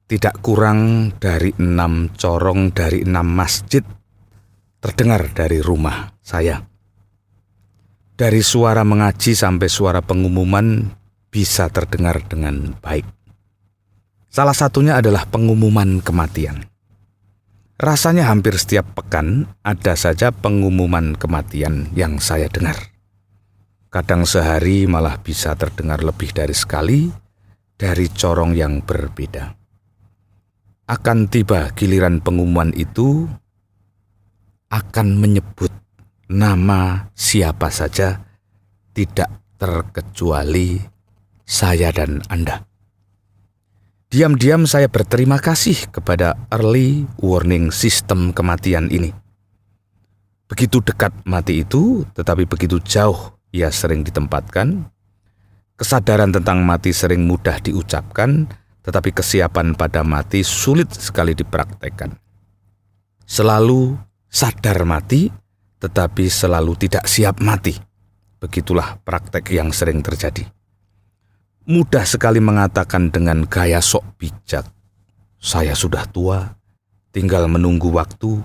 Tidak kurang dari 6 corong dari 6 masjid terdengar dari rumah saya. Dari suara mengaji sampai suara pengumuman bisa terdengar dengan baik. Salah satunya adalah pengumuman kematian. Rasanya hampir setiap pekan ada saja pengumuman kematian yang saya dengar. Kadang sehari malah bisa terdengar lebih dari sekali dari corong yang berbeda. Akan tiba giliran pengumuman itu akan menyebut nama siapa saja, tidak terkecuali saya dan Anda. Diam-diam saya berterima kasih kepada early warning system kematian ini. Begitu dekat mati itu, tetapi begitu jauh ia sering ditempatkan. Kesadaran tentang mati sering mudah diucapkan, tetapi kesiapan pada mati sulit sekali dipraktekkan. Selalu sadar mati, tetapi selalu tidak siap mati. Begitulah praktek yang sering terjadi. Mudah sekali mengatakan dengan gaya sok bijak, saya sudah tua, tinggal menunggu waktu.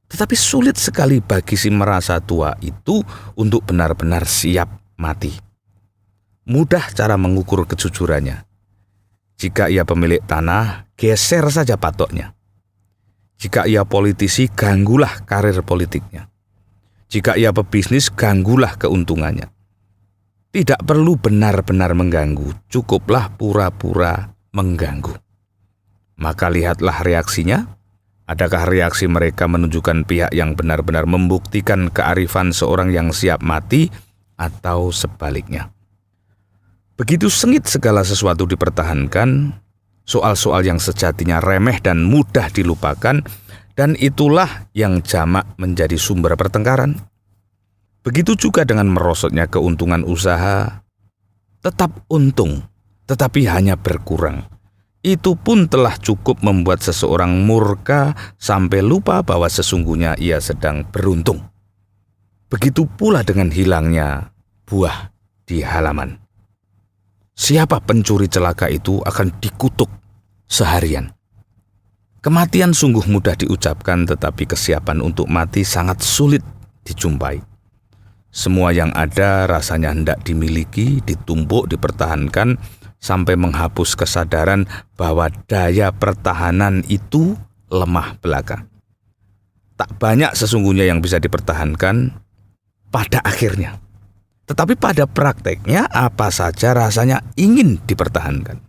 Tetapi sulit sekali bagi si merasa tua itu untuk benar-benar siap mati. Mudah cara mengukur kejujurannya. Jika ia pemilik tanah, geser saja patoknya. Jika ia politisi, ganggulah karir politiknya. Jika ia pebisnis, ganggulah keuntungannya. Tidak perlu benar-benar mengganggu, cukuplah pura-pura mengganggu. Maka lihatlah reaksinya. Adakah reaksi mereka menunjukkan pihak yang benar-benar membuktikan kearifan seorang yang siap mati, atau sebaliknya? Begitu sengit segala sesuatu dipertahankan, soal-soal yang sejatinya remeh dan mudah dilupakan, dan itulah yang jamak menjadi sumber pertengkaran. Begitu juga dengan merosotnya keuntungan usaha, tetap untung, tetapi hanya berkurang. Itu pun telah cukup membuat seseorang murka sampai lupa bahwa sesungguhnya ia sedang beruntung. Begitu pula dengan hilangnya buah di halaman. Siapa pencuri celaka itu akan dikutuk seharian. Kematian sungguh mudah diucapkan, tetapi kesiapan untuk mati sangat sulit dijumpai. Semua yang ada rasanya hendak dimiliki, ditumpuk, dipertahankan, sampai menghapus kesadaran bahwa daya pertahanan itu lemah belaka. Tak banyak sesungguhnya yang bisa dipertahankan pada akhirnya. Tetapi pada prakteknya apa saja rasanya ingin dipertahankan.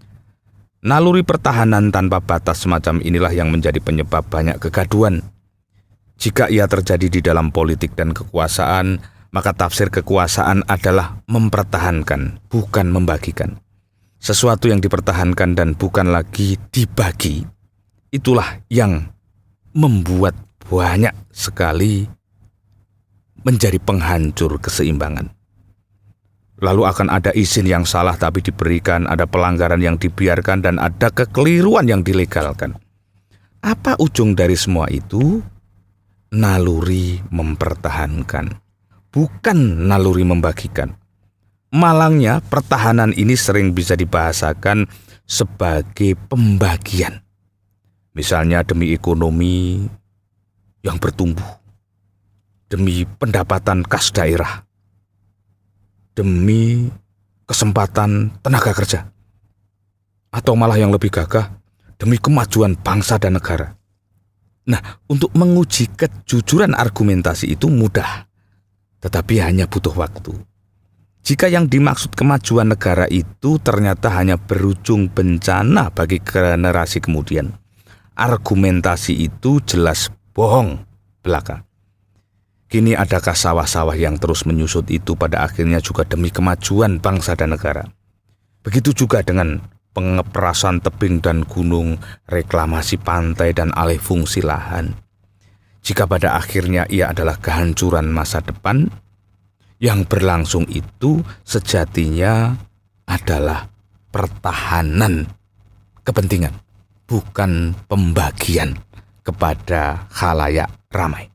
Naluri pertahanan tanpa batas semacam inilah yang menjadi penyebab banyak kegaduhan. Jika ia terjadi di dalam politik dan kekuasaan, maka tafsir kekuasaan adalah mempertahankan, bukan membagikan. Sesuatu yang dipertahankan dan bukan lagi dibagi, itulah yang membuat banyak sekali menjadi penghancur keseimbangan. Lalu akan ada izin yang salah tapi diberikan, ada pelanggaran yang dibiarkan, dan ada kekeliruan yang dilegalkan. Apa ujung dari semua itu? Naluri mempertahankan, bukan naluri membagikan. Malangnya, pertahanan ini sering bisa dibahasakan sebagai pembagian. Misalnya demi ekonomi yang bertumbuh, demi pendapatan kas daerah, demi kesempatan tenaga kerja, atau malah yang lebih gagah, demi kemajuan bangsa dan negara. Nah, untuk menguji kejujuran argumentasi itu mudah, tetapi hanya butuh waktu. Jika yang dimaksud kemajuan negara itu ternyata hanya berujung bencana bagi generasi kemudian, argumentasi itu jelas bohong belaka. Kini adakah sawah-sawah yang terus menyusut itu pada akhirnya juga demi kemajuan bangsa dan negara? Begitu juga dengan pengeperasan tebing dan gunung, reklamasi pantai dan alih fungsi lahan. Jika pada akhirnya ia adalah kehancuran masa depan, yang berlangsung itu sejatinya adalah pertahanan kepentingan, bukan pembagian kepada khalayak ramai.